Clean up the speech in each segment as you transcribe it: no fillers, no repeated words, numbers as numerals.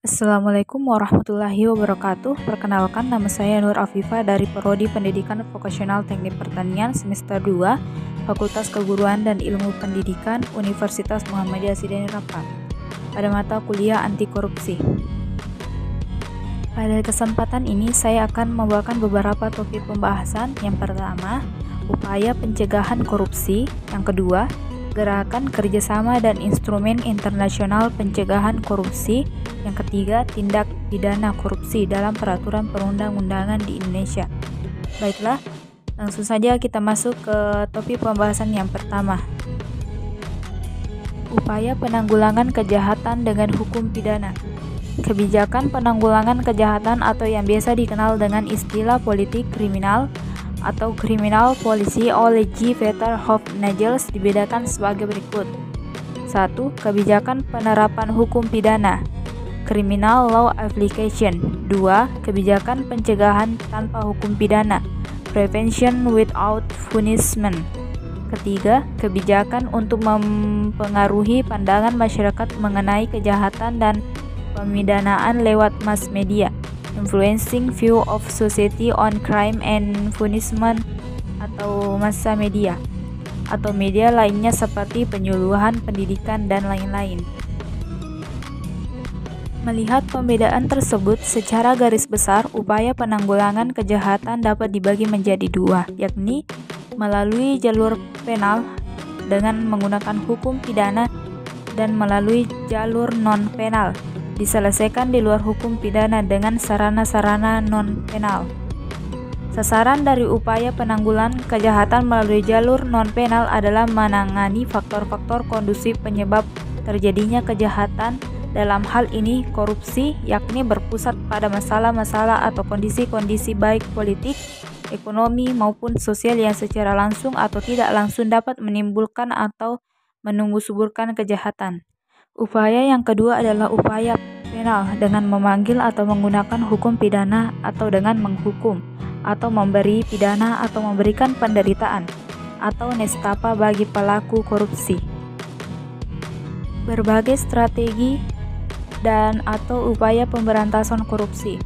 Assalamualaikum warahmatullahi wabarakatuh. Perkenalkan, nama saya Nur Afifah dari Prodi Pendidikan Vokasional Teknik Pertanian semester 2, Fakultas Keguruan dan Ilmu Pendidikan, Universitas Muhammadiyah Sidrap, pada mata kuliah Anti Korupsi. Pada kesempatan ini saya akan membawakan beberapa topik pembahasan. Yang pertama, upaya pencegahan korupsi. Yang kedua, gerakan kerjasama dan instrumen internasional pencegahan korupsi. Yang ketiga, tindak pidana korupsi dalam peraturan perundang-undangan di Indonesia. Baiklah, langsung saja kita masuk ke topik pembahasan yang pertama. Upaya penanggulangan kejahatan dengan hukum pidana. Kebijakan penanggulangan kejahatan atau yang biasa dikenal dengan istilah politik kriminal atau criminal policy oleh G. Peter Hoff-Nagels dibedakan sebagai berikut. 1. Kebijakan penerapan hukum pidana, criminal law application. 2. Kebijakan pencegahan tanpa hukum pidana, prevention without punishment. Ketiga, kebijakan untuk mempengaruhi pandangan masyarakat mengenai kejahatan dan pemidanaan lewat mass media, influencing view of society on crime and punishment, atau massa media, atau media lainnya seperti penyuluhan, pendidikan, dan lain-lain. Melihat pembedaan tersebut, secara garis besar, upaya penanggulangan kejahatan dapat dibagi menjadi dua, yakni melalui jalur penal dengan menggunakan hukum pidana dan melalui jalur non-penal, diselesaikan di luar hukum pidana dengan sarana-sarana non-penal. Sasaran dari upaya penanggulangan kejahatan melalui jalur non-penal adalah menangani faktor-faktor kondusif penyebab terjadinya kejahatan, dalam hal ini korupsi, yakni berpusat pada masalah-masalah atau kondisi-kondisi baik politik, ekonomi, maupun sosial yang secara langsung atau tidak langsung dapat menimbulkan atau menumbuh-suburkan kejahatan. Upaya yang kedua adalah upaya penal dengan memanggil atau menggunakan hukum pidana atau dengan menghukum atau memberi pidana atau memberikan penderitaan atau nestapa bagi pelaku korupsi. Berbagai strategi dan atau upaya pemberantasan korupsi.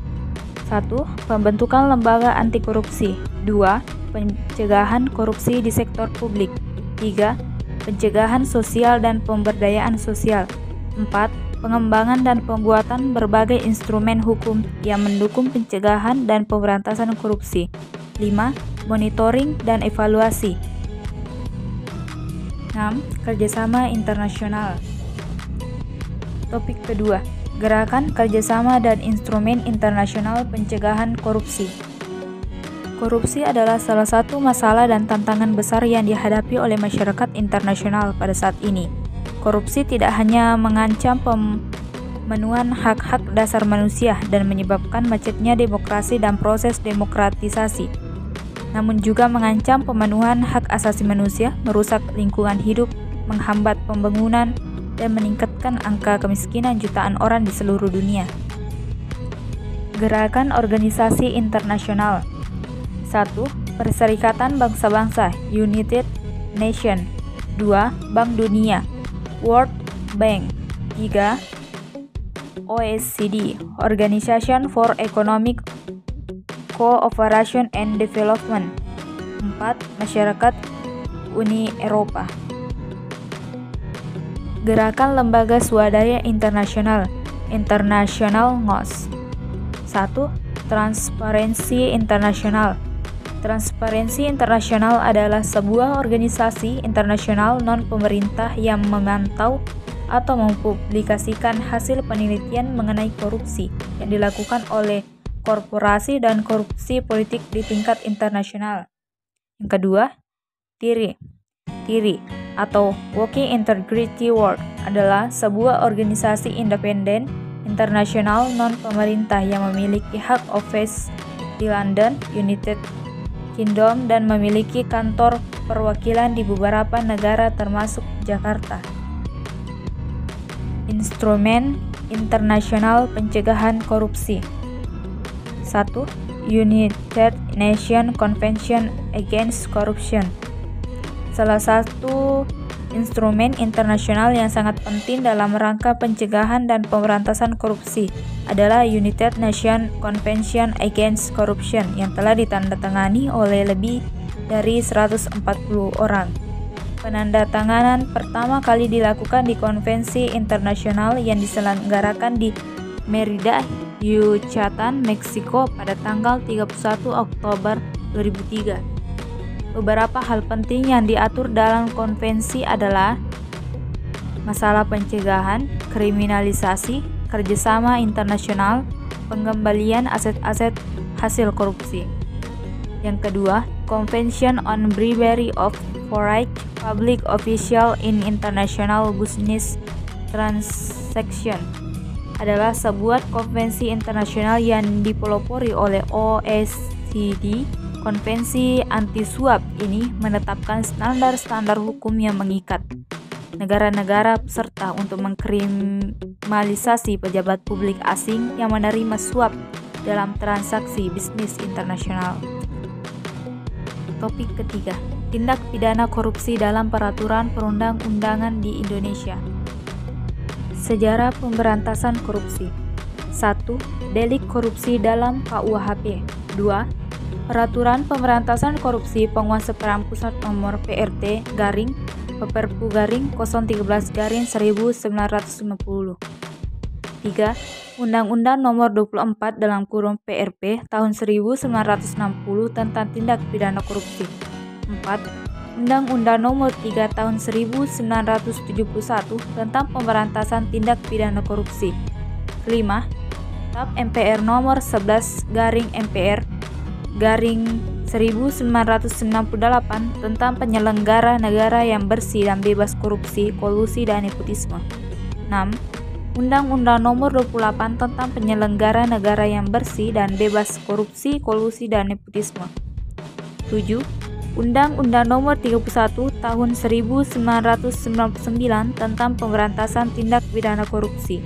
1. Pembentukan lembaga anti korupsi. 2. Pencegahan korupsi di sektor publik. 3. Pencegahan sosial dan pemberdayaan sosial. 4. Pengembangan dan pembuatan berbagai instrumen hukum yang mendukung pencegahan dan pemberantasan korupsi. 5. Monitoring dan evaluasi. 6. Kerjasama internasional. Topik kedua, gerakan kerjasama dan instrumen internasional pencegahan korupsi. Korupsi adalah salah satu masalah dan tantangan besar yang dihadapi oleh masyarakat internasional pada saat ini. Korupsi tidak hanya mengancam pemenuhan hak-hak dasar manusia dan menyebabkan macetnya demokrasi dan proses demokratisasi, namun juga mengancam pemenuhan hak asasi manusia, merusak lingkungan hidup, menghambat pembangunan, dan meningkatkan angka kemiskinan jutaan orang di seluruh dunia. Gerakan organisasi internasional. 1. Perserikatan Bangsa-Bangsa United Nations. 2. Bank Dunia World Bank. 3. OECD Organization for Economic Cooperation and Development. 4. Masyarakat Uni Eropa. Gerakan lembaga swadaya internasional International NGOS. 1. Transparency International. Transparency International adalah sebuah organisasi internasional non-pemerintah yang memantau atau mempublikasikan hasil penelitian mengenai korupsi yang dilakukan oleh korporasi dan korupsi politik di tingkat internasional. Yang kedua, TIRI atau Working Integrity World adalah sebuah organisasi independen internasional non-pemerintah yang memiliki hak office di London, United Kingdom, dan memiliki kantor perwakilan di beberapa negara termasuk Jakarta. Instrumen internasional pencegahan korupsi. 1. United Nations Convention Against Corruption. Salah satu Instrumen internasional yang sangat penting dalam rangka pencegahan dan pemberantasan korupsi adalah United Nations Convention Against Corruption yang telah ditandatangani oleh lebih dari 140 orang. Penandatanganan pertama kali dilakukan di konvensi internasional yang diselenggarakan di Merida, Yucatan, Meksiko pada tanggal 31 Oktober 2003. Beberapa hal penting yang diatur dalam konvensi adalah masalah pencegahan, kriminalisasi, kerjasama internasional, pengembalian aset-aset hasil korupsi. Yang kedua, Convention on Bribery of Foreign Public Official in International Business Transaction adalah sebuah konvensi internasional yang dipelopori oleh OECD. Konvensi anti-suap ini menetapkan standar-standar hukum yang mengikat negara-negara peserta untuk mengkriminalisasi pejabat publik asing yang menerima suap dalam transaksi bisnis internasional. Topik ketiga, tindak pidana korupsi dalam peraturan perundang-undangan di Indonesia. Sejarah pemberantasan korupsi. 1. Delik korupsi dalam KUHP. 2. Peraturan Pemberantasan Korupsi Penguasa Peran Pusat Nomor PRT garing Perpu garing 013/1950. 3. Undang-Undang Nomor 24 (PRP) tahun 1960 tentang tindak pidana korupsi. 4. Undang-Undang Nomor 3 tahun 1971 tentang pemberantasan tindak pidana korupsi. 5. Kitab MPR Nomor 11/MPR garing 1998 tentang penyelenggara negara yang bersih dan bebas korupsi, kolusi, dan nepotisme. 6. Undang-Undang Nomor 28 tentang penyelenggara negara yang bersih dan bebas korupsi, kolusi, dan nepotisme. 7. Undang-Undang Nomor 31 Tahun 1999 tentang pemberantasan tindak pidana korupsi.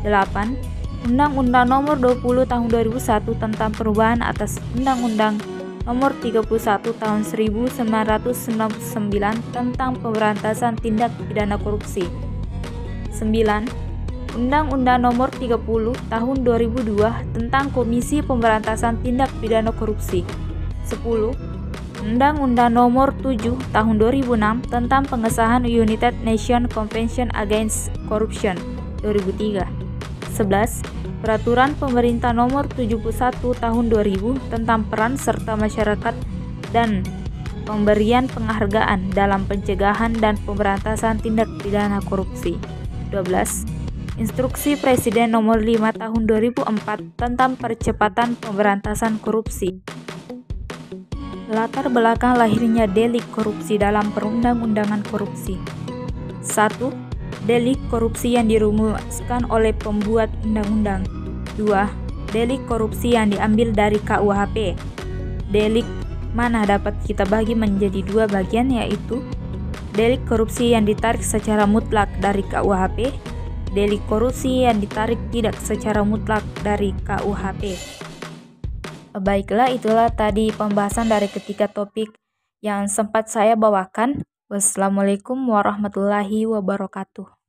8. Undang-Undang Nomor 20 Tahun 2001 tentang perubahan atas Undang-Undang Nomor 31 Tahun 1999 tentang pemberantasan tindak pidana korupsi. 9. Undang-Undang Nomor 30 Tahun 2002 tentang Komisi Pemberantasan Tindak Pidana Korupsi. 10. Undang-Undang Nomor 7 Tahun 2006 tentang pengesahan United Nations Convention Against Corruption 2003. 11. Peraturan Pemerintah Nomor 71 Tahun 2000 tentang peran serta masyarakat dan pemberian penghargaan dalam pencegahan dan pemberantasan tindak pidana korupsi. 12. Instruksi Presiden Nomor 5 Tahun 2004 tentang percepatan pemberantasan korupsi. Latar belakang lahirnya delik korupsi dalam perundang-undangan korupsi. 1. Delik korupsi yang dirumuskan oleh pembuat undang-undang. 2. Delik korupsi yang diambil dari KUHP. Delik mana dapat kita bagi menjadi dua bagian, yaitu delik korupsi yang ditarik secara mutlak dari KUHP, delik korupsi yang ditarik tidak secara mutlak dari KUHP. Baiklah, itulah tadi pembahasan dari ketiga topik yang sempat saya bawakan. Wassalamualaikum warahmatullahi wabarakatuh.